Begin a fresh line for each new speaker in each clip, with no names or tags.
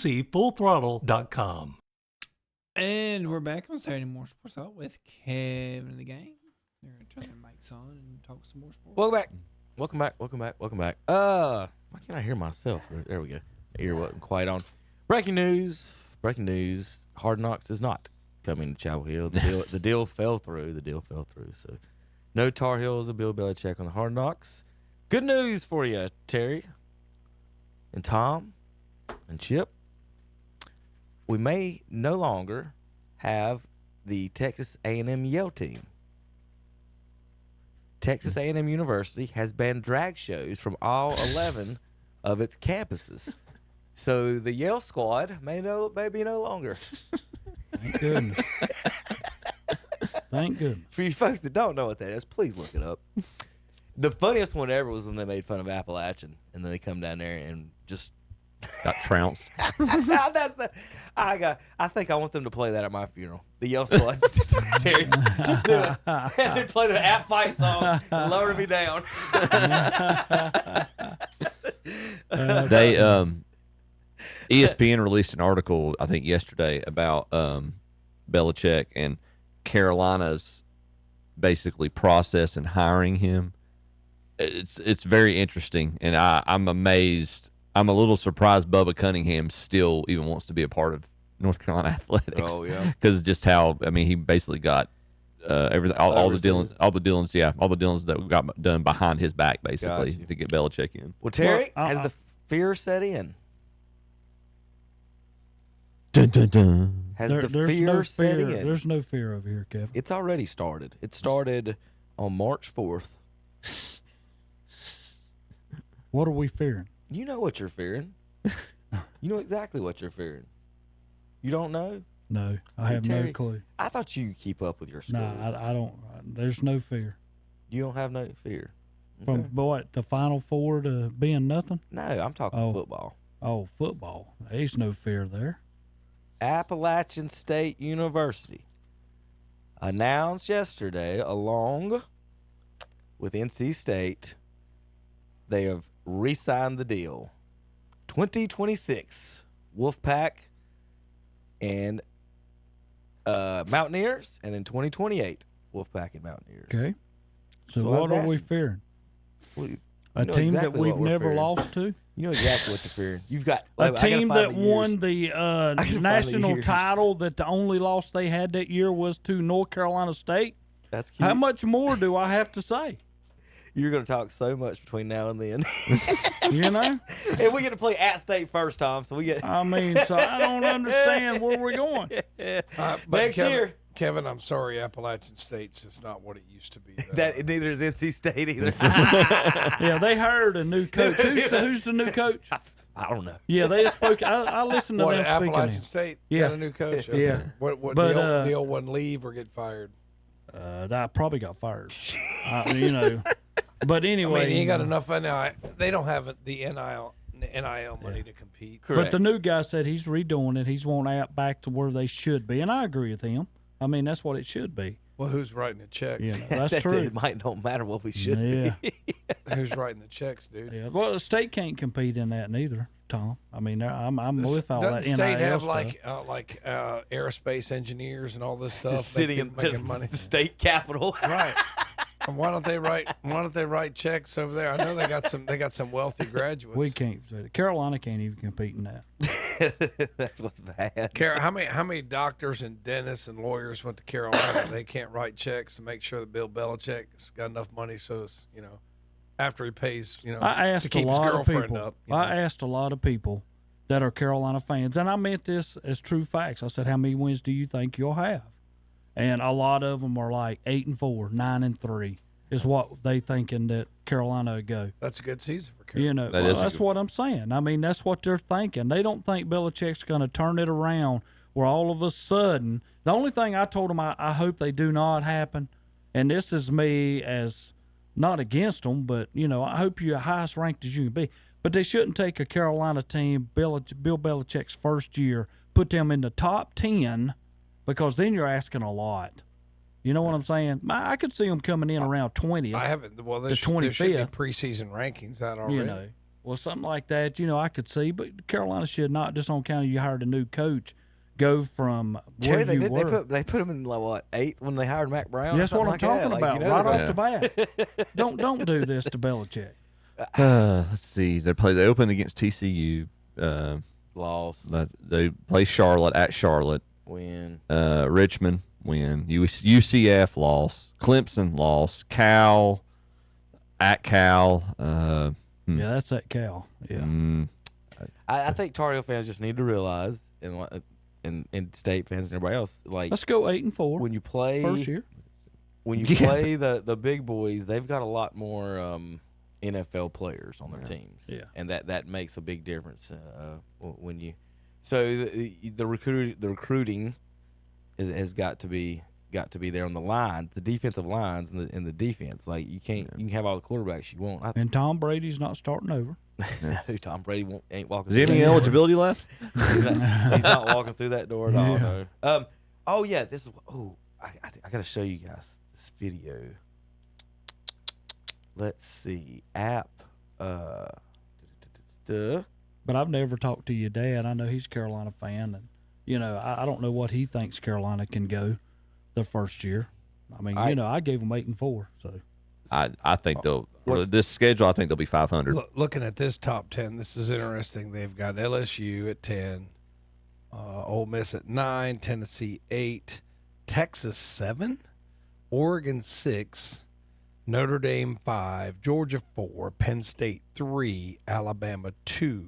See FullThrottle.com.
And we're back on Saturday Morning Sports Talk with Kevin and the gang. They're going to turn their mics on and talk some more sports.
Welcome back. Welcome back. Why can't I hear myself? There we go. The ear wasn't quite on. Breaking news. Hard Knocks is not coming to Chapel Hill. The deal fell through. So no Tar Heels or Bill Belichick on the Hard Knocks. Good news for you, Terry and Tom and Chip. We may no longer have the Texas A&M Yale team. Texas A&M University has banned drag shows from all 11 of its campuses. So the Yale squad may be no longer.
Thank goodness. Thank goodness.
For you folks that don't know what that is, please look it up. The funniest one ever was when they made fun of Appalachian, and then they come down there and just
got trounced.
I think I want them to play that at my funeral. The Yale squad. Terry, just do it. And then play the App Fight song and lower me down.
They ESPN released an article, I think yesterday, about Belichick and Carolina's basically process in hiring him. It's very interesting, and I'm amazed. I'm a little surprised Bubba Cunningham still even wants to be a part of North Carolina athletics.
Oh yeah,
because just how he basically got everything, all the dealings that got done behind his back, basically to get Belichick in.
Well, Terry, has the fear set in?
Dun, dun, dun.
Has the fear set in?
There's no fear over here, Kevin.
It's already started. It started on March 4th.
What are we fearing?
You know what you're fearing. You know exactly what you're fearing. You don't know?
No, I have
Terry,
no clue.
I thought you keep up with your school.
No, I don't. There's no fear.
You don't have no fear.
From what, the Final Four to being nothing?
No, I'm talking football.
Oh, football. There's no fear there.
Appalachian State University announced yesterday, along with NC State, they have re-signed the deal. 2026 Wolfpack and Mountaineers, and then 2028 Wolfpack and Mountaineers.
Okay. So what are we fearing? A team exactly that we've never lost to?
You know exactly what you're fearing. You've got
a team that won the national title that the only loss they had that year was to North Carolina State.
That's cute.
How much more do I have to say?
You're going to talk so much between now and then.
You know?
And we get to play at State first, Tom, so we get...
I mean, so I don't understand where we're going.
Next year.
Kevin, I'm sorry, Appalachian State's just not what it used to be.
That neither is NC State either.
Yeah, they hired a new coach. Who's the new coach?
I don't know.
Yeah, they spoke. I listened to them speaking.
Appalachian State got a new coach? Okay.
Yeah.
What the old one leave or get fired?
I probably got fired. You know. But anyway.
I mean, he ain't got enough. They don't have the NIL money to compete.
Correct.
But the new guy said he's redoing it. He's wanting App back to where they should be. And I agree with him. I mean, that's what it should be.
Well, who's writing the checks?
Yeah, that's true.
It might not matter what we should be.
Who's writing the checks, dude?
Yeah. Well, the state can't compete in that neither, Tom. I mean, I'm with all that
Doesn't
NIL
state have
stuff.
like aerospace engineers and all this stuff?
Sitting in
making money.
The state capitol.
Right. And why don't they write checks over there? I know they got some wealthy graduates.
We can't. Carolina can't even compete in that.
That's what's bad.
How many doctors and dentists and lawyers went to Carolina? They can't write checks to make sure that Bill Belichick's got enough money so it's, after he pays,
I asked
to keep his girlfriend up.
I asked a lot of people that are Carolina fans, and I meant this as true facts. I said, how many wins do you think you'll have? And a lot of them are like 8-4, 9-3 is what they thinking that Carolina would go.
That's a good season for Carolina.
That's what I'm saying. I mean, that's what they're thinking. They don't think Belichick's going to turn it around where all of a sudden, the only thing I told them I hope they do not happen, and this is me as not against them, but, I hope you're highest ranked as you can be. But they shouldn't take a Carolina team, Bill Belichick's first year, put them in the top 10, because then you're asking a lot. You know what I'm saying? I could see them coming in around 20th.
I haven't. Well, there should be preseason rankings out already.
Well, something like that, I could see. But Carolina should not, just on account of you hired a new coach, go from
Terry,
where you were.
They put him in like what, 8th when they hired Mac Brown.
That's what I'm talking about. Right off the bat. Don't do this to Belichick.
Let's see. They opened against TCU.
Loss.
They play Charlotte at Charlotte.
Win.
Richmond win. UCF loss. Clemson loss. Cal at Cal.
Yeah, that's at Cal. Yeah.
I think Tar Heel fans just need to realize, and state fans and everybody else, like,
Let's go 8-4.
when you play
First year.
when you play the big boys, they've got a lot more NFL players on their teams.
Yeah.
And that makes a big difference when you. So the recruiting has got to be there on the line, the defensive lines and the defense. Like you can have all the quarterbacks you want.
And Tom Brady's not starting over.
Tom Brady ain't walking.
Does he have any eligibility left?
He's not walking through that door at all. No. Oh yeah, this is. Oh, I got to show you guys this video. Let's see. App.
But I've never talked to your dad. I know he's a Carolina fan, and I don't know what he thinks Carolina can go the first year. I mean, I gave them 8-4. So
I think this schedule. I think they'll be 500.
Looking at this top 10, this is interesting. They've got LSU at 10, Ole Miss at 9, Tennessee 8, Texas 7, Oregon 6, Notre Dame 5, Georgia 4, Penn State 3, Alabama 2,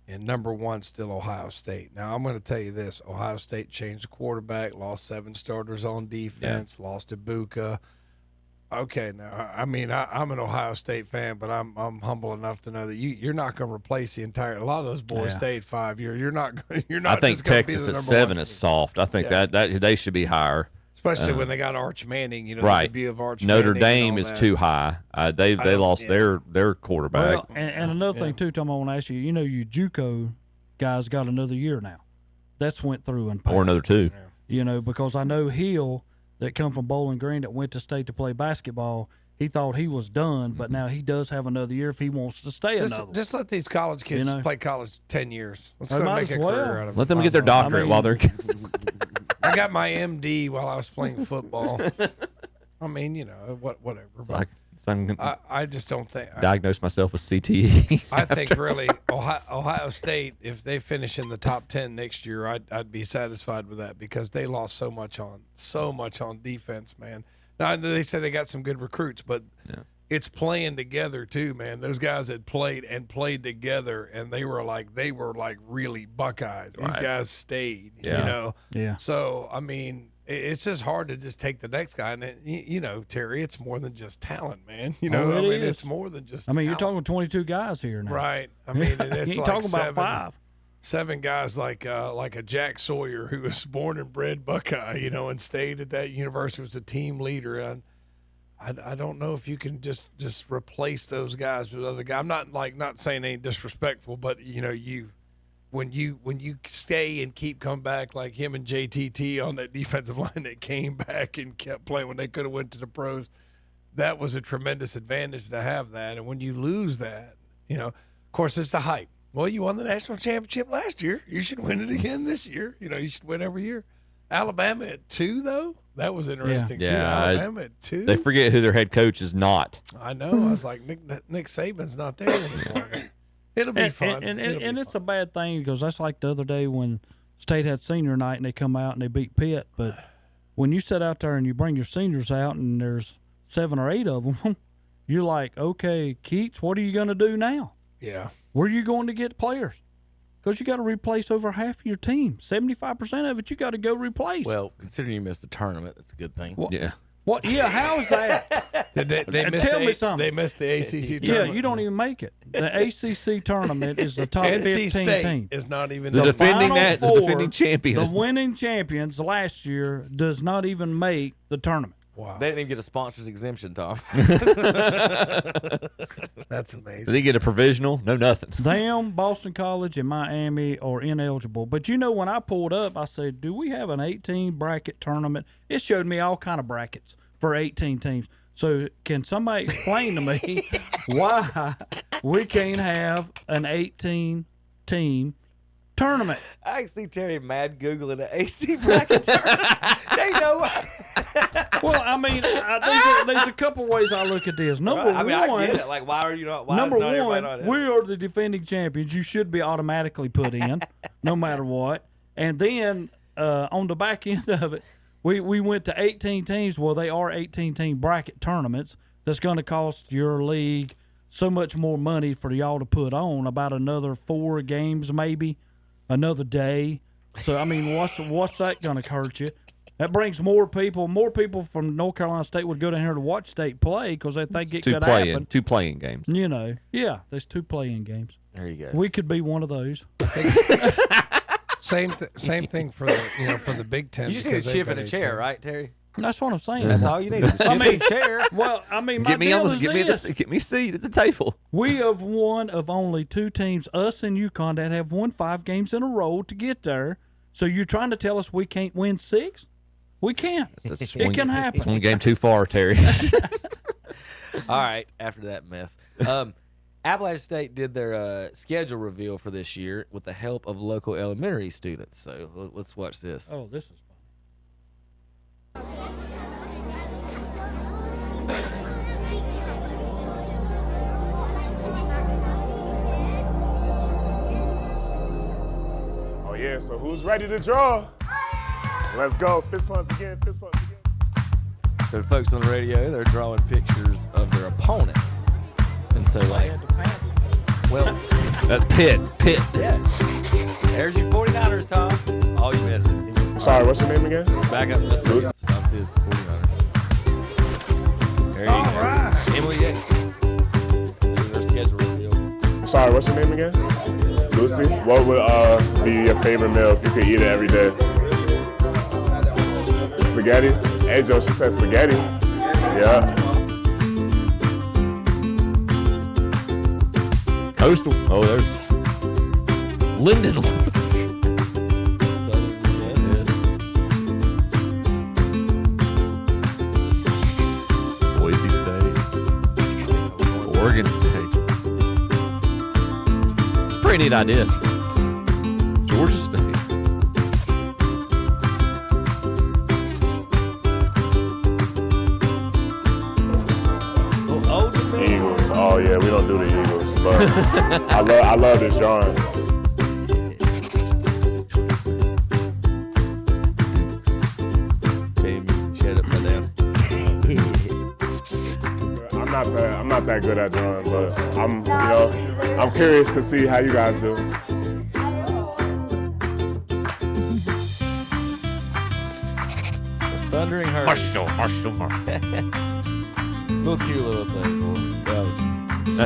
and number 1 still Ohio State. Now, I'm going to tell you this. Ohio State changed the quarterback, lost 7 starters on defense, lost Ibuka. Okay, now, I mean, I'm an Ohio State fan, but I'm humble enough to know that you're not going to replace the entire – a lot of those boys stayed 5 years. You're not
I think Texas at 7 is soft. I think that they should be higher.
Especially when they got Arch Manning, the debut of Arch
Notre
Manning.
Dame is too high. They lost their quarterback.
Well, and another thing too, Tom, I want to ask you. Your JUCO guys got another year now. That's went through and passed.
Or another 2.
Because I know Hill that come from Bowling Green that went to state to play basketball. He thought he was done, but now he does have another year if he wants to stay another.
Just let these college kids play college 10 years. Let's go
might
make a
as well.
career out of it.
Let them get their doctorate while they're.
I got my MD while I was playing football. I mean, whatever. I just don't think.
Diagnose myself with CTE.
I think really Ohio State, if they finish in the top 10 next year, I'd be satisfied with that because they lost so much on defense, man. Now they say they got some good recruits, but it's playing together too, man. Those guys had played together, and they were like really Buckeyes. These guys stayed,
Yeah.
So I mean, it's just hard to just take the next guy, and Terry, it's more than just talent, man. It's more than just.
You're
talent.
talking 22 guys here now,
right? I mean, and it's
you ain't
like
talking about
7 guys like a Jack Sawyer who was born and bred Buckeye, and stayed at that university, was a team leader. And I don't know if you can just replace those guys with other guys. I'm not saying any disrespectful, but when you stay and keep coming back like him and JTT on that defensive line that came back and kept playing when they could have went to the pros, that was a tremendous advantage to have that. And when you lose that, of course it's the hype. Well, you won the national championship last year. You should win it again this year. You should win every year. Alabama at 2, though? That was interesting, too. Alabama at 2?
They forget who their head coach is not.
I know. I was like, Nick Saban's not there anymore. It'll be fun.
And it's a bad thing because that's like the other day when State had senior night and they come out and they beat Pitt. But when you sit out there and you bring your seniors out and there's 7 or 8 of them, you're like, okay, Keats, what are you going to do now?
Yeah.
Where are you going to get players? Because you got to replace over half of your team. 75% of it you got to go replace.
Well, considering you missed the tournament, that's a good thing.
Well,
Yeah.
What? Yeah, how is that? Tell me something.
They missed the ACC tournament.
Yeah, you don't even make it. The ACC tournament is the top
NC
15
State
team.
is not even
The defending
Final
the
Four,
defending champions.
The winning champions last year does not even make the tournament.
Wow.
They didn't even get a sponsor's exemption, Tom.
That's amazing.
Did he get a provisional? No, nothing.
Them, Boston College, and Miami are ineligible. But when I pulled up, I said, do we have an 18 bracket tournament? It showed me all kind of brackets for 18 teams. So can somebody explain to me why we can't have an 18-team tournament.
I can see Terry mad Googling an AC bracket tournament. They know.
Well, I mean, there's a couple ways I look at this. Number
I
one,
get it. Like, why are you not? Why
number
is not everybody
one,
on it?
we are the defending champions. You should be automatically put in, no matter what. And then on the back end of it, we went to 18 teams. Well, they are 18-team bracket tournaments. That's going to cost your league so much more money for y'all to put on, about another 4 games maybe, another day. So, I mean, what's that going to hurt you? That brings more people. More people from North Carolina State would go down here to watch State play because they think it could happen.
2 playing games.
You know, yeah, there's 2 playing games.
There you go.
We could be one of those.
Same thing for the for the Big Ten.
You just need a chip and a chair, right, Terry?
That's what I'm saying.
That's all you need. Is a chip and a chair.
Well, I mean, my
Get me
deal
on
is
this.
this.
Get me a seat at the table.
We have one of only 2 teams, us and UConn, that have won 5 games in a row to get there. So you're trying to tell us we can't win 6? We can't. It can happen.
It's one game too far, Terry.
All right, after that mess. Appalachian State did their schedule reveal for this year with the help of local elementary students. So let's watch this.
Oh, this is fun.
Oh yeah, so who's ready to draw? Let's go. Fist pumps again, fist pumps again.
So folks on the radio, they're drawing pictures of their opponents. And so like, well,
That Pitt.
yeah. There's your 49ers, Tom. Oh, you missed it.
Sorry, what's your name again?
Back up. Let's see. Tom says 49ers. There you go.
right.
Emily Yates. There's their schedule reveal.
Sorry, what's your name again? Lucy. What would be your favorite meal if you could eat it every day? Spaghetti. Hey Joe, she said spaghetti. Yeah.
Coastal. Oh, there's Linden.
Southern, yeah, it is.
Boise State. Oregon State. It's a pretty neat idea. Georgia State.
Eagles. Oh yeah, we don't do the Eagles, but I love this yarn.
Jamie, shut upside down.
I'm not that good at drawing, but I'm curious to see how you guys do.
Thundering Herd. Little cute little thing.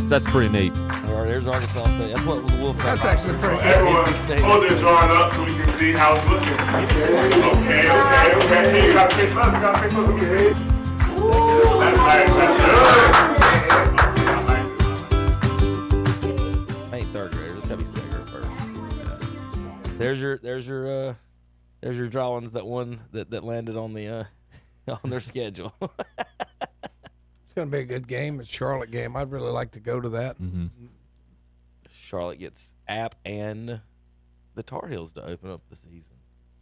That's pretty neat.
All right, there's Arkansas State. That's what the Wolfpack.
That's actually pretty good.
Everyone,
NC State.
hold this drawing up so we can see how it's looking. Okay. Hey, you gotta fix up. Let me see. That's nice.
I ain't third grader. It's gotta be second or first. There's your drawings that landed on the on their schedule.
It's going to be a good game. It's a Charlotte game. I'd really like to go to that.
Mm-hmm.
Charlotte gets App and the Tar Heels to open up the season.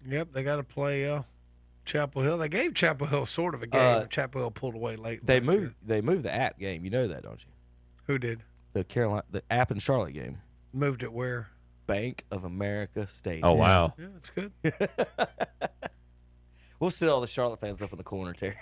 Yep, they got to play Chapel Hill. They gave Chapel Hill sort of a game. Chapel Hill pulled away late.
They
last year.
moved the App game. You know that, don't you?
Who did?
The App and Charlotte game.
Moved it where?
Bank of America Stadium.
Oh, wow.
Yeah, it's good.
We'll sit all the Charlotte fans up in the corner, Terry.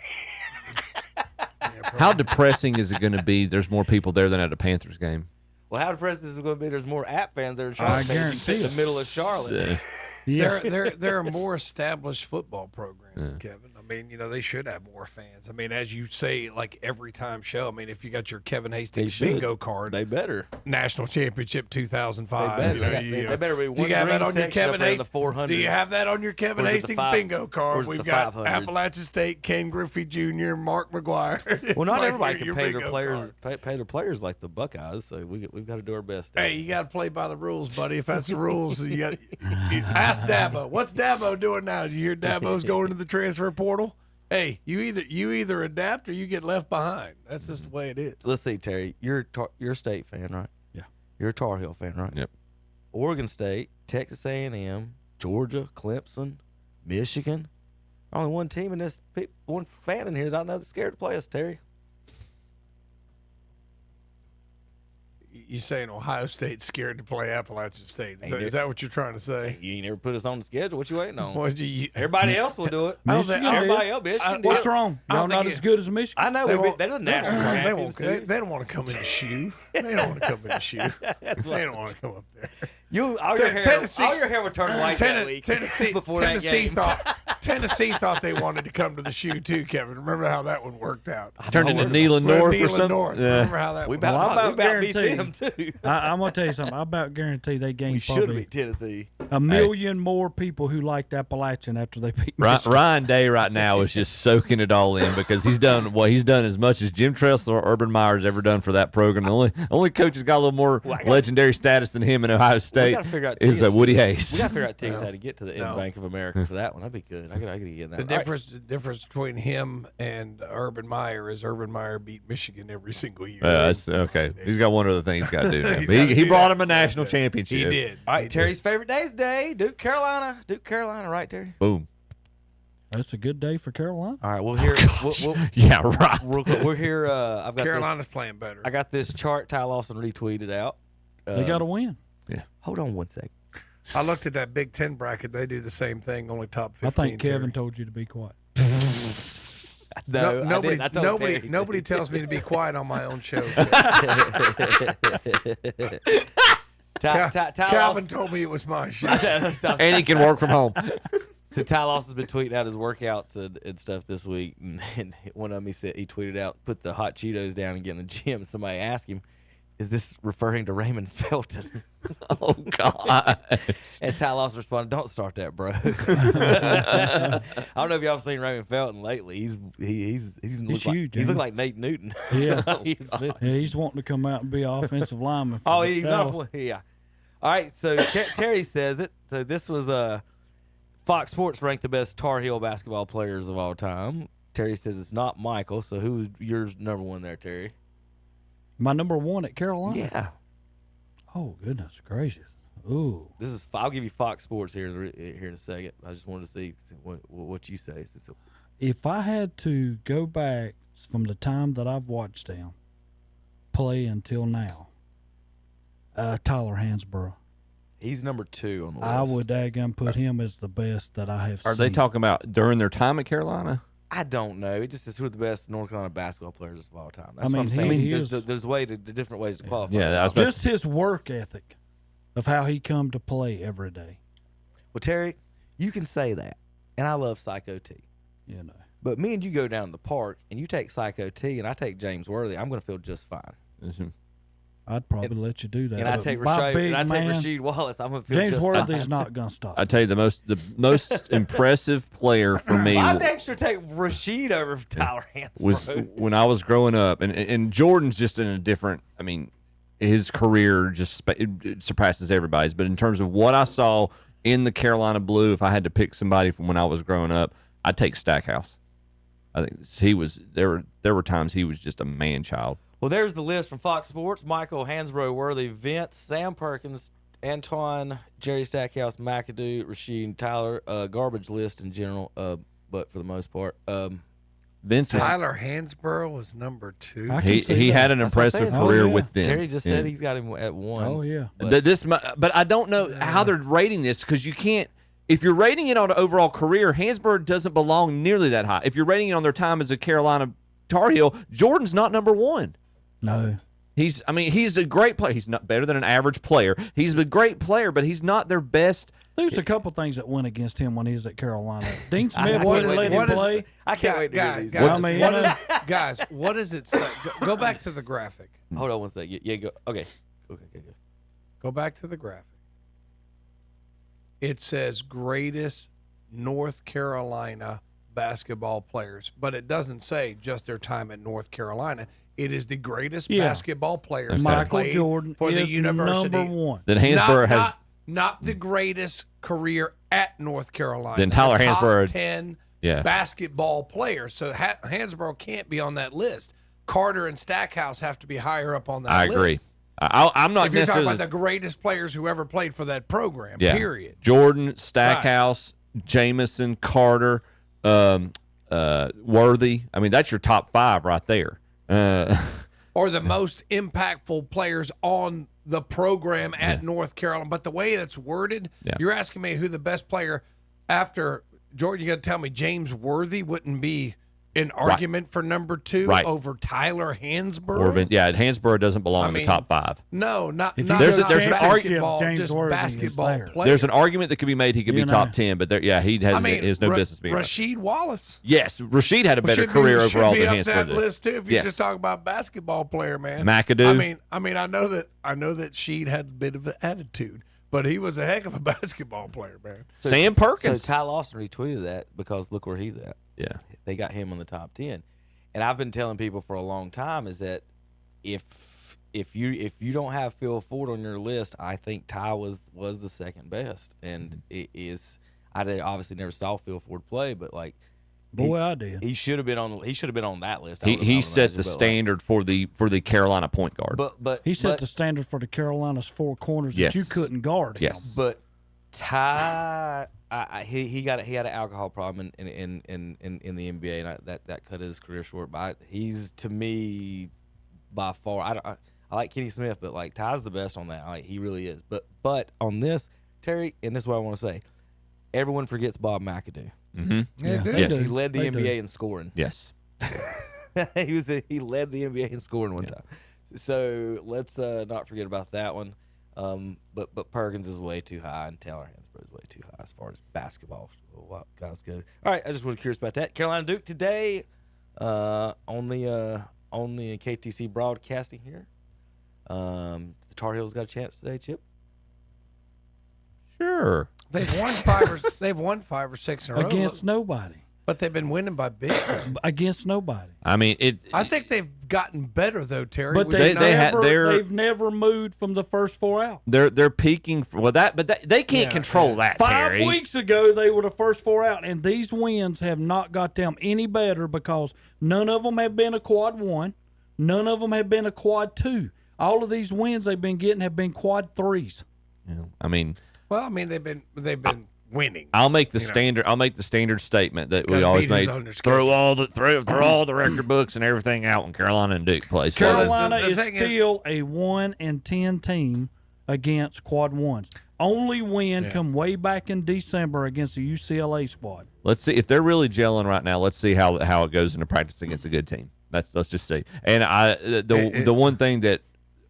How depressing is it going to be? There's more people there than at a Panthers game.
Well, how depressed is it going to be? There's more App fans there in
I
Charlotte.
guarantee
Sit in
it.
the middle of Charlotte.
Yeah.
They're a more established football program,
Yeah.
Kevin. I mean, they should have more fans. I mean, as you say, like every time show. I mean, if you got your Kevin Hastings
should.
bingo card,
They better.
National Championship 2005.
They
you know,
better.
you-
They better be
Do
one
you have that
green
on your
section up
Kevin
around the
Hastings?
400s.
Do you have that on your Kevin
Or is it the
Hastings
five-
bingo
or
card?
is it
We've
the
got
500s?
Appalachian State, Ken Griffey Jr., Mark McGuire. It's
Well, not
like
everybody
your
can pay their
bingo
players
card.
pay their players like the Buckeyes, so we've got to do our best.
Hey, you got to play by the rules, buddy. If that's the rules, you got ask Dabo. What's Dabo doing now? Did you hear Dabo's going to the transfer portal? Hey, you either adapt or you get left behind. That's just the way it is.
Let's see, Terry. You're a State fan, right? You're a Tar Heel fan, right?
Yep.
Oregon State, Texas A&M, Georgia, Clemson, Michigan. Only one team in this, one fan in here is I know that's scared to play us, Terry.
You saying Ohio State's scared to play Appalachian State? Is that what you're trying to say?
You ain't never put us on the schedule. What you waiting on?
Well,
Everybody else will do it.
Michigan did.
Everybody else, Michigan did.
What's wrong?
I
Y'all
don't
not
think
as good as Michigan?
I know they're the national champions.
They don't want to come in the shoe. They don't want to come in the shoe.
That's
They don't want to come up there.
All your hair would turn white that week.
Tennessee
before that game.
Tennessee thought they wanted to come to the shoe too, Kevin. Remember how that one worked out?
Turned into Neyland North or
Neyland
something.
North.
Yeah.
Remember how that
We
one
about beat
guarantee.
them too.
I'm gonna tell you something. I about guarantee they
We
gained
should have
probably
beat Tennessee.
a million more people who liked Appalachian after they beat Michigan.
Ryan Day right now is just soaking it all in because he's done as much as Jim Tressler or Urban Meyer's ever done for that program. The only coach who's got a little more legendary status than him in Ohio State is Woody Hayes.
We got to figure out tickets how to get to the Bank of America for that one. That'd be good. I could get in that.
The difference between him and Urban Meyer is Urban Meyer beat Michigan every single year.
That's okay. He's got one other thing he's got to do now.
He's gotta
He
do
brought
that.
him a national championship.
He did.
All right, Terry's favorite day's day. Duke, Carolina, right, Terry?
Boom.
That's a good day for Carolina.
All right, we'll hear.
Yeah, right.
We're here. I've got
Carolina's playing better.
I got this chart Ty Lawson retweeted out.
They got to win.
Hold on one second.
I looked at that Big Ten bracket. They do the same thing, only top 15.
I think Kevin
Terry.
told you to be quiet.
No, I didn't. I told Terry.
Nobody tells me to be quiet on my own show.
Ty
Calvin
Lawson.
told me it was my show.
And he can work from home.
So Ty Lawson's been tweeting out his workouts and stuff this week, and one of them he tweeted out, put the hot Cheetos down and get in the gym. Somebody asked him, "Is this referring to Raymond Felton?"
Oh God.
And Ty Lawson responded, "Don't start that, bro." I don't know if y'all have seen Raymond Felton lately. He's
huge,
He looks like Nate Newton.
Yeah.
He's-
He's wanting to come out and be an offensive lineman. For
Oh,
the
he's
South.
not. Yeah. All right. So Terry says it. So this was Fox Sports ranked the best Tar Heel basketball players of all time. Terry says it's not Michael. So who's yours number one there, Terry?
My number one at Carolina.
Yeah.
Oh goodness gracious. Ooh.
This is. I'll give you Fox Sports here in a second. I just wanted to see what you say.
If I had to go back from the time that I've watched them play until now, Tyler Hansborough.
He's number 2 on the list.
I would daggum put him as the best that I have
Are
seen.
they talking about during their time at Carolina?
I don't know. It just says who are the best North Carolina basketball players of all time. That's
I mean,
what I'm saying.
he
There's,
is-
there's different ways to qualify.
Yeah, I was about
Just his work ethic of how he come to play every day.
Well, Terry, you can say that, and I love Psycho T.
You know.
But me and you go down to the park, and you take Psycho T, and I take James Worthy. I'm going to feel just fine.
Mhm.
I'd probably let you do that.
And I
But
take
my big man,
Rasheed Wallace. I'm going to feel
James
just
Worthy's
fine.
not gonna stop.
I tell you, the most impressive player for me
I'd actually take Rasheed over Tyler Hansborough.
was when I was growing up, and Jordan's just in a different. I mean, his career just it surpasses everybody's. But in terms of what I saw in the Carolina Blue, if I had to pick somebody from when I was growing up, I'd take Stackhouse. I think he was there. There were times he was just a man child.
Well, there's the list from Fox Sports. Michael, Hansborough, Worthy, Vince, Sam Perkins, Antoine, Jerry Stackhouse, McAdoo, Rasheed, Tyler. Garbage list in general, but for the most part.
Vince, is-
Tyler Hansborough was number 2.
I can see
he
that.
had an
That's what I'm
impressive
saying.
career
Oh, yeah.
with them.
Terry just
Yeah.
said he's got him at 1.
Oh yeah.
But I don't know how they're rating this because you can't. If you're rating it on an overall career, Hansborough doesn't belong nearly that high. If you're rating it on their time as a Carolina Tar Heel, Jordan's not number 1.
No.
He's a great player. He's not better than an average player. He's a great player, but he's not their best.
There's a couple things that went against him when he was at Carolina. Dean
I
Smith
can't
wouldn't
wait
let
to
him
hear this.
play.
I can't wait to hear
Guys,
these.
guys,
Well, I mean,
what
you know-
guys, what does it say? Go back to the graphic.
Hold on one second. Yeah, go. Okay. Go.
Go back to the graphic. It says greatest North Carolina basketball players, but it doesn't say just their time at North Carolina. It is the greatest
Yeah.
basketball players that
Michael
played
Jordan
for the
is
university.
number 1.
Then Hansborough has.
not the greatest career at North Carolina.
Then Tyler
The top
Hansborough-
10
Yeah.
basketball players. So Hansborough can't be on that list. Carter and Stackhouse have to be higher up on that
I
list.
agree. I'm not
If you're talking
necessarily
about the greatest players who ever played for that program,
yeah.
period.
Jordan, Stackhouse, Jameson, Carter, Worthy. I mean, that's your top 5 right there.
Or the most impactful players on the program at North Carolina. But the way that's worded, you're asking me who the best player after Jordan, you got to tell me James Worthy wouldn't be an argument for number 2 over Tyler Hansborough?
Hansborough doesn't belong in the top 5.
No, not
If
not,
you
not
go
basketball,
James
just
Worthy is
basketball
there.
player.
There's an argument that could be made he could be top 10, but he has no business being.
Rasheed Wallace.
Yes, Rasheed had a better career overall than
Hansborough. That
Hansborough.
list too. If you just talk about basketball player, man.
McAdoo.
I mean, I know that Sheed had a bit of an attitude, but he was a heck of a basketball player, man.
Sam Perkins.
So Ty Lawson retweeted that because look where he's at.
Yeah,
they got him in the top 10. And I've been telling people for a long time is that if you don't have Phil Ford on your list, I think Ty was the second best. And it is I obviously never saw Phil Ford play, but like
I did.
He should have been on that list.
He set the standard for the Carolina point guard.
But
he set the standard for the Carolinas 4 corners that you couldn't guard him.
Yes.
But Ty he had an alcohol problem in the NBA, and that cut his career short. But he's, to me, by far, I like Kenny Smith, but like Ty's the best on that. Like, he really is. But on this, Terry, and this is what I want to say, everyone forgets Bob McAdoo.
Mm-hmm.
Yeah,
He led the NBA in scoring.
Yes.
He led the NBA in scoring one time. So let's not forget about that one. But Perkins is way too high, and Taylor Hansborough is way too high as far as basketball guys go. All right, I just was curious about that. Carolina Duke today on the KTC broadcasting here. The Tar Heels got a chance today, Chip?
Sure.
They've won 5 or 6 in a row
Against nobody.
But they've been winning by big.
Against nobody.
I mean,
I think they've gotten better though, Terry.
But they've never moved from the first 4 out.
They're peaking. They can't control that.
5
Terry.
weeks ago, they were the first 4 out, and these wins have not got them any better because none of them have been a quad 1, none of them have been a quad 2. All of these wins they've been getting have been quad 3s.
Yeah, I mean,
they've been winning.
I'll make the standard. I'll make the standard statement that we always make: throw all the record books and everything out when Carolina and Duke play.
Carolina is still a 1-10 team against quad 1s. Only win come way back in December against the UCLA squad.
Let's see if they're really gelling right now. Let's see how it goes into practice against a good team. Let's just see. And the one thing that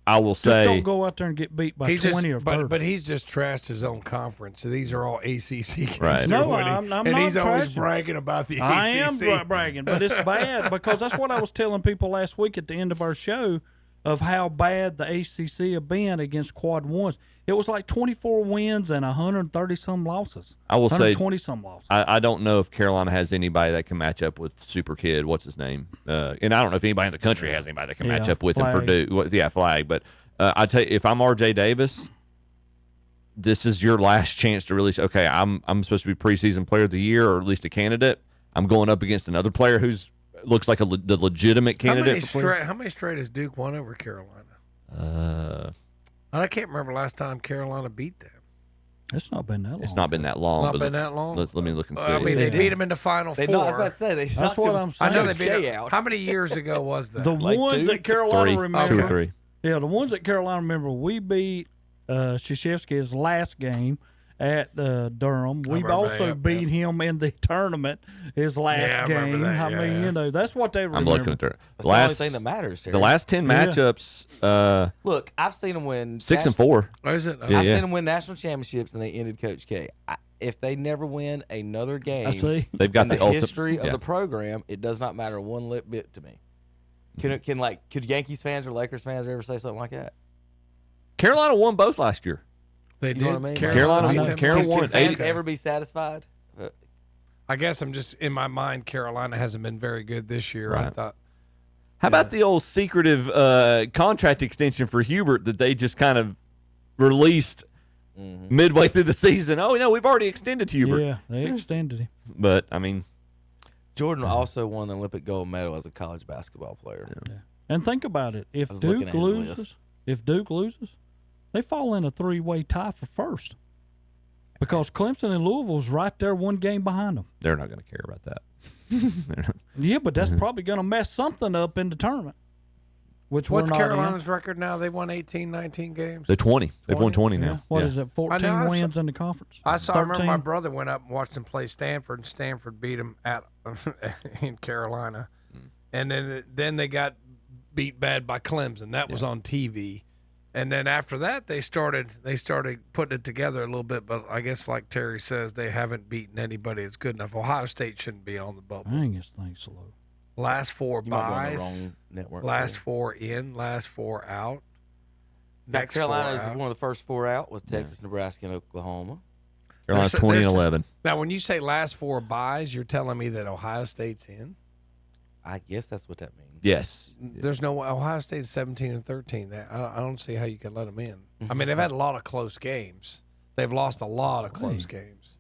I will say,
just don't go out there and get beat by 20 or 30.
But he's just trashed his own conference. So these are all ACC games.
Right.
No, I'm
and
not
he's always
trashing.
bragging about the
I
ACC.
am bragging, but it's bad because that's what I was telling people last week at the end of our show of how bad the ACC have been against quad 1s. It was like 24 wins and 130-some losses.
I will say
120-some losses.
I don't know if Carolina has anybody that can match up with Super Kid. What's his name? And I don't know if anybody in the country has anybody that can match up with him for Duke. Flag. But I tell you, if I'm R.J. Davis, this is your last chance to really say, okay, I'm supposed to be preseason player of the year or at least a candidate. I'm going up against another player who's looks like the legitimate candidate.
How many straight has Duke won over Carolina? I can't remember last time Carolina beat them.
It's not been that long.
It's not been that long.
Not been that long.
Let me look and see.
I mean, they beat them in the Final Four.
I was about to say
that's what I'm saying.
I know they beat them. How many years ago was that?
The ones that Carolina remember.
2 or 3.
Yeah, the ones that Carolina remember, we beat Krzyzewski's last game at Durham. We've also beat him in the tournament his last game. I mean, that's what they remember.
I'm looking at
the only thing that matters. Terry.
The last 10 matchups.
Look, I've seen them win
6 and 4.
Oh, is it?
I've seen them win national championships, and they ended Coach K. If they never win another game,
they've got
in the history of the program, it does not matter one bit to me. Could Yankees fans or Lakers fans ever say something like that?
Carolina won both last year.
They
you know
did.
What I mean?
Carolina won.
Can fans ever be satisfied?
I guess I'm just in my mind. Carolina hasn't been very good this year.
Right.
I thought.
How about the old secretive contract extension for Hubert that they just kind of released midway through the season? Oh no, we've already extended Hubert.
Yeah, they extended him.
But I mean,
Jordan also won the Olympic gold medal as a college basketball player.
Yeah. And think about it: if Duke loses, if Duke loses, they fall in a 3-way tie for first. Because Clemson and Louisville's right there 1 game behind them.
They're not going to care about that.
Yeah, but that's probably going to mess something up in the tournament. Which
What's
we're not
Carolina's record now? They won 18, 19 games.
They're 20. They've won 20
in.
now.
Yeah. What
Yeah.
is it, 14
I know,
wins in the conference?
I remember
13?
my brother went up and watched them play Stanford, and Stanford beat them at in Carolina, and then they got beat bad by Clemson. That was on TV, and then after that they started putting it together a little bit. But I guess like Terry says, they haven't beaten anybody that's good enough. Ohio State shouldn't be on the bubble.
Dang, this thing's slow.
Last 4
You might be on the
buys,
wrong network.
last 4 in, last 4 out. Next 4
Carolina is
out.
one of the first 4 out with Texas, Nebraska, and Oklahoma.
Carolina's
There's-
20 and
there's-
11.
Now, when you say last 4 buys, you're telling me that Ohio State's in?
I guess that's what that means.
Yes.
There's no Ohio State's 17 and 13. I don't see how you can let them in. I mean, they've had a lot of close games. They've lost a lot of close games.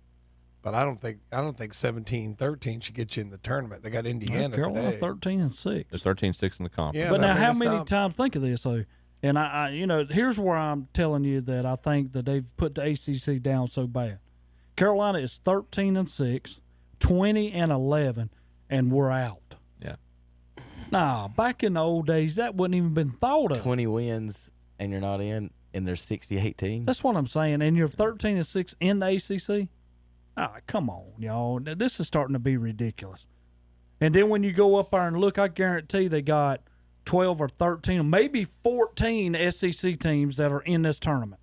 But I don't think 17-13 should get you in the tournament. They got Indiana
Carolina
today.
13-6.
They're 13-6 in the conference.
Yeah,
But now,
I mean,
how
it's
many
not-
times, think of this, though, and I, here's where I'm telling you that I think that they've put the ACC down so bad. Carolina is 13-6, 20-11, and we're out.
Yeah.
Nah, back in the old days, that wouldn't even been thought of.
20 wins and you're not in, and there's 68 teams.
That's what I'm saying. And you're 13-6 in the ACC. Ah, come on, y'all. This is starting to be ridiculous. And then when you go up there and look, I guarantee they got 12 or 13, maybe 14 SEC teams that are in this tournament.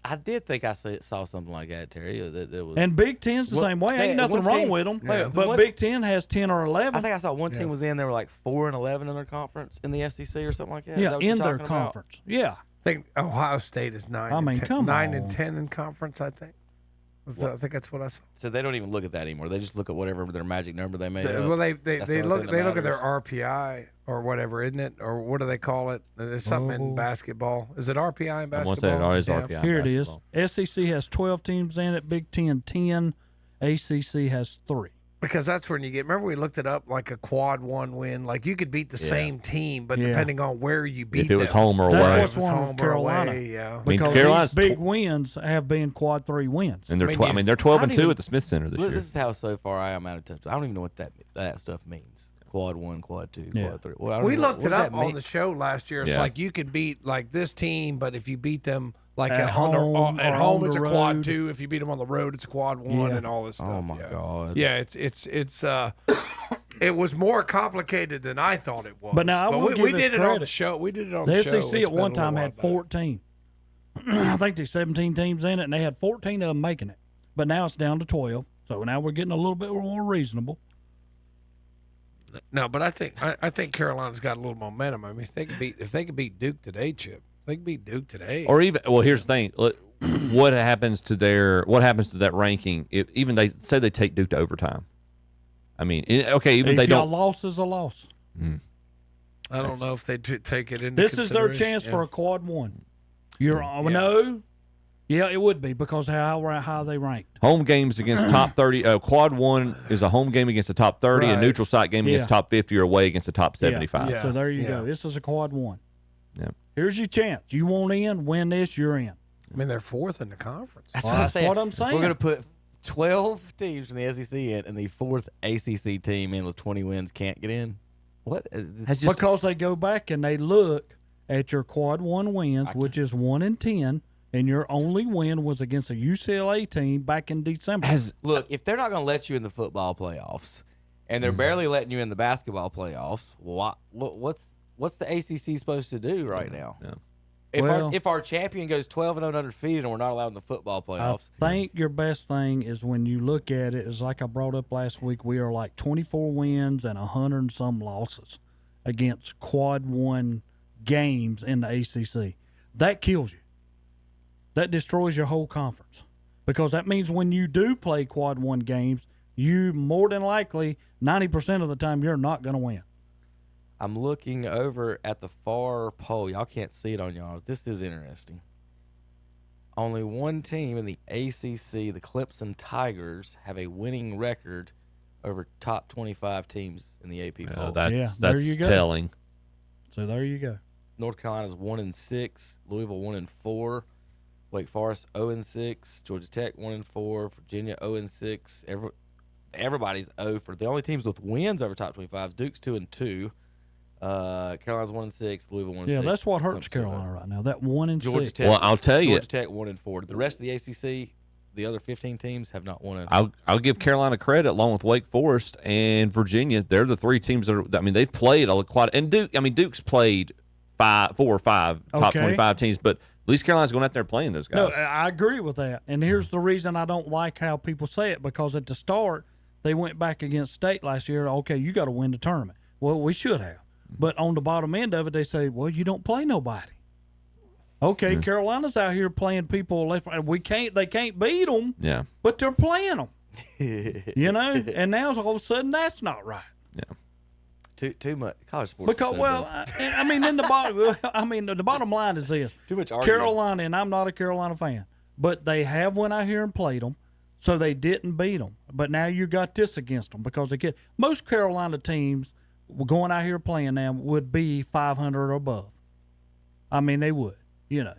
I did think I saw something like that, Terry. That there was,
And Big Ten's the
Well,
same way.
hey,
Ain't nothing
one
wrong
team-
with them.
Yeah.
But
One-
Big Ten has 10 or 11.
I think I saw one team was in. They were like 4 and 11 in their conference in the SEC or something like that. Is
yeah,
that what you're
in their
talking about?
conference. Yeah.
I think Ohio State is 9
I mean,
and 10,
come
9
on.
and 10 in conference, I think. I think that's what I saw.
So they don't even look at that anymore. They just look at whatever their magic number they made.
Well,
up.
they
That's
they
the only
look
thing
they
that
look at their
matters.
RPI or whatever, isn't it? Or what do they call it? There's something in
Oh.
basketball. Is it RPI in
I want to
basketball?
say it always
Yeah.
RPI.
Here it is.
basketball.
SEC has 12 teams in it. Big Ten, 10. ACC has 3.
Because that's when you get. Remember, we looked it up like a quad 1 win. Like you could beat the same team, but
Yeah.
depending on where you beat
If it was
them.
home or
That's
away.
what's
If it's
wrong with
home or
Carolina.
away, yeah.
I mean,
Because
Carolina's
these big wins have been quad 3 wins.
And they're
I mean,
12. I
you-
mean, they're 12
I
and
don't
2
even-
at the Smith Center this
Look,
year.
this is how so far I am out of touch. I don't even know what that stuff means. Quad 1, quad 2,
Yeah.
quad 3. Well, I don't
We
even know-
looked
what
it
does
up
that
on
mean?
the show last year. It's
Yeah.
like you could beat like this team, but if you beat them like
At
at home,
home
at
or
home
on
it's a
the
quad
road.
2. If you beat them on the road, it's a quad 1,
Yeah.
and all this stuff.
Oh my
yeah.
God.
Yeah, it's it was more complicated than I thought it was.
But now I will
we
give
did
us
it on the
credit.
show. We did it on
The
the show.
SEC
It's
at
been
one
a
time
little
had
while back.
14. I think there's 17 teams in it, and they had 14 of them making it. But now it's down to 12. So now we're getting a little bit more reasonable.
No, but I think Carolina's got a little momentum. I mean, if they could beat Duke today, Chip, they could beat Duke today.
Or even here's the thing: what happens to that ranking? If even they say they take Duke to overtime. I mean, even
If
they
y'all
don't.
loss is a loss.
I don't know if they take it into
This is their
consideration.
chance for a quad 1. You're
Yeah.
no. Yeah, it would be because how they ranked.
Home games against top 30. Quad 1 is a home game against the top 30. A
Right.
neutral site game against
Yeah.
top 50 or away against the top 75.
Yeah.
So there you
Yeah.
go. This is a quad 1.
Yeah.
Here's your chance. You want in, win this, you're in.
I mean, they're 4th in the conference.
That's
Well,
what I'm
that's
saying.
what I'm saying.
We're going to put 12 teams from the SEC in, and the 4th ACC team in with 20 wins can't get in. What?
That's just
Because they go back and they look at your quad 1 wins, which is 1 in 10, and your only win was against a UCLA team back in December.
Look, if they're not going to let you in the football playoffs, and they're barely letting you in the basketball playoffs, what's the ACC supposed to do right now?
Yeah.
If our champion goes 12-0 undefeated and we're not allowed in the football playoffs,
I think your best thing is when you look at it, is like I brought up last week, we are like 24 wins and 100 and some losses against quad 1 games in the ACC. That kills you. That destroys your whole conference. Because that means when you do play quad 1 games, you more than likely, 90% of the time, you're not going to win.
I'm looking over at the far pole. Y'all can't see it on y'all. This is interesting. Only one team in the ACC, the Clemson Tigers, have a winning record over top 25 teams in the AP poll.
that's
Yeah, there you go.
telling.
So there you go.
North Carolina's 1-6. Louisville 1-4. Wake Forest 0-6. Georgia Tech 1-4. Virginia 0-6. Everybody's 0 for the only teams with wins over top 25. Duke's 2-2. Carolina's 1-6. Louisville 1-6.
Yeah, that's what hurts Carolina right now. That 1-6.
Georgia Tech.
Well, I'll tell you,
Georgia Tech 1-4. The rest of the ACC, the other 15 teams have not won.
I'll give Carolina credit along with Wake Forest and Virginia. They're the three teams that are. I mean, they've played quite. And Duke. I mean, Duke's played 4 or 5 top 25 teams, but at least Carolina's going out there playing those guys.
No, I agree with that. And here's the reason I don't like how people say it, because at the start they went back against State last year. Okay, you got to win the tournament. Well, we should have. But on the bottom end of it, they say, well, you don't play nobody. Okay, Carolina's out here playing people left. They can't beat them.
Yeah,
but they're playing them. And now all of a sudden that's not right.
Yeah.
Too much college sports.
Because the bottom line is this:
too much arguing.
Carolina, and I'm not a Carolina fan, but they have went out here and played them, so they didn't beat them. But now you got this against them because they get most Carolina teams going out here playing them would be 500 or above. I mean, they would. The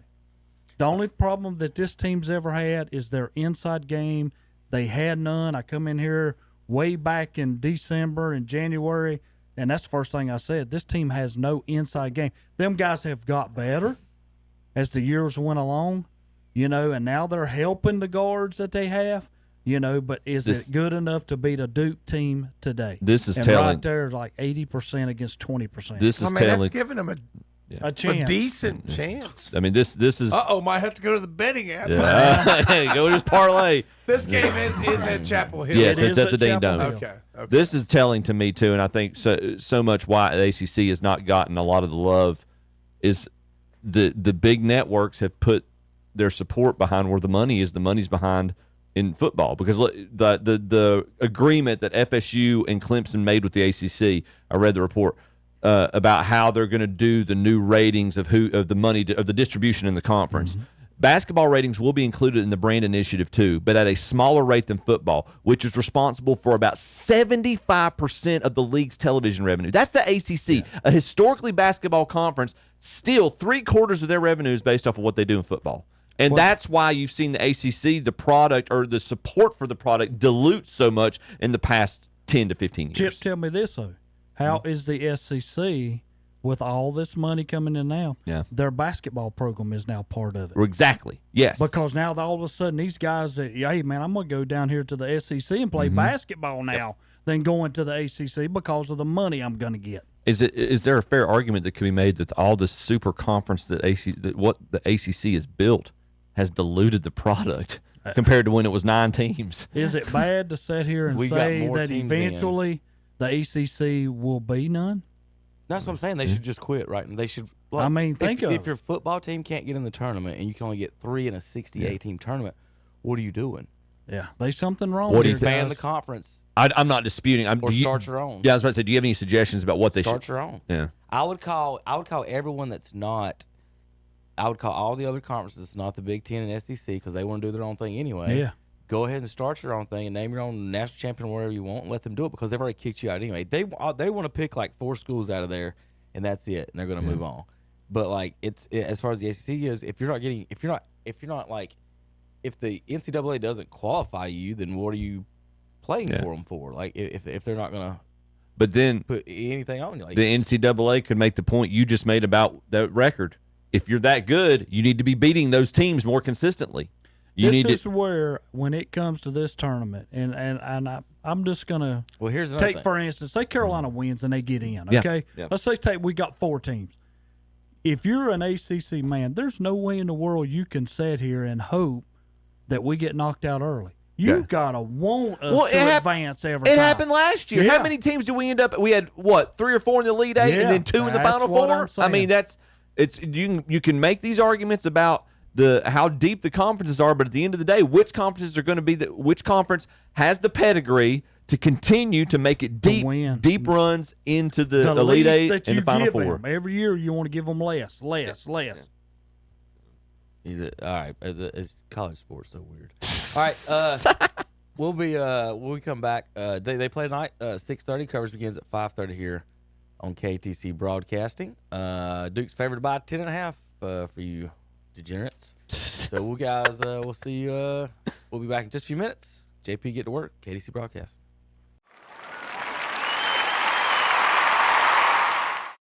only problem that this team's ever had is their inside game. They had none. I come in here way back in December and January, and that's the first thing I said. This team has no inside game. Them guys have got better as the years went along, and now they're helping the guards that they have, but is it good enough to beat a Duke team today?
This is
and
telling.
right there is like 80% against 20%.
This is
I mean,
telling.
that's giving them
a chance.
a decent chance.
I mean, this is.
Might have to go to the betting app.
Yeah. Go just parlay.
This game is at Chapel Hill.
Yes,
It
it's
is
at the
at
Dean
Chapel
Dome.
Hill.
Okay.
This is telling to me too, and I think so much why the ACC has not gotten a lot of the love is the big networks have put their support behind where the money is. The money's behind in football because the agreement that FSU and Clemson made with the ACC. I read the report about how they're going to do the new ratings of the distribution in the conference. Mm-hmm. Basketball ratings will be included in the brand initiative too, but at a smaller rate than football, which is responsible for about 75% of the league's television revenue. That's the ACC, a historically basketball conference. Still, 3/4 of their revenue is based off of what they do in football. And that's why you've seen the ACC, the product or the support for the product dilute so much in the past 10 to 15 years.
Chip, tell me this, though. How is the SEC, with all this money coming in now, their basketball program is now part of it?
Exactly, yes.
Because now all of a sudden these guys that, hey, man, I'm going to go down here to the SEC and play basketball now than going to the ACC because of the money I'm going to get.
Is there a fair argument that could be made that all this super conference that what the ACC has built has diluted the product compared to when it was 9 teams?
Is it bad to sit here and say that eventually the ACC will be none?
That's what I'm saying. They should just quit, right? And they should.
I mean,
if your football team can't get in the tournament and you can only get 3 in a 68-team tournament, what are you doing?
Yeah, there's something wrong.
What
with
expand the conference?
I'm not disputing.
Start your own.
Yeah, I was about to say, do you have any suggestions about what they should
start your own?
Yeah,
I would call everyone that's not. I would call all the other conferences not the Big Ten and SEC because they want to do their own thing anyway.
Yeah.
Go ahead and start your own thing and name your own national champion wherever you want and let them do it because they've already kicked you out anyway. They want to pick like 4 schools out of there and that's it and they're going to move on. But like as far as the SEC goes, if the NCAA doesn't qualify you, then what are you playing for them for? Like if they're not going to.
But then
put anything on you, like,
the NCAA could make the point you just made about the record. If you're that good, you need to be beating those teams more consistently.
This is where, when it comes to this tournament, and I'm just gonna
here's
take for instance, say Carolina wins and they get in. Okay, let's say we got 4 teams. If you're an ACC man, there's no way in the world you can sit here and hope that we get knocked out early. You gotta want us to advance every time.
It happened last year. How many teams do we end up? We had 3 or 4 in the Elite 8 and then 2 in the Final 4. I mean, you can make these arguments about how deep the conferences are, but at the end of the day, which conferences are going to be which conference has the pedigree to continue to make it deep runs into the Elite 8 and the Final 4.
Every year you want to give them less.
All right, it's college sports so weird. All right, when we come back, they play tonight 6:30. Coverage begins at 5:30 here on KTC Broadcasting. Duke's favored by 10.5 for you degenerates. So we'll see you. We'll be back in just a few minutes. JP, get to work. KTC Broadcast.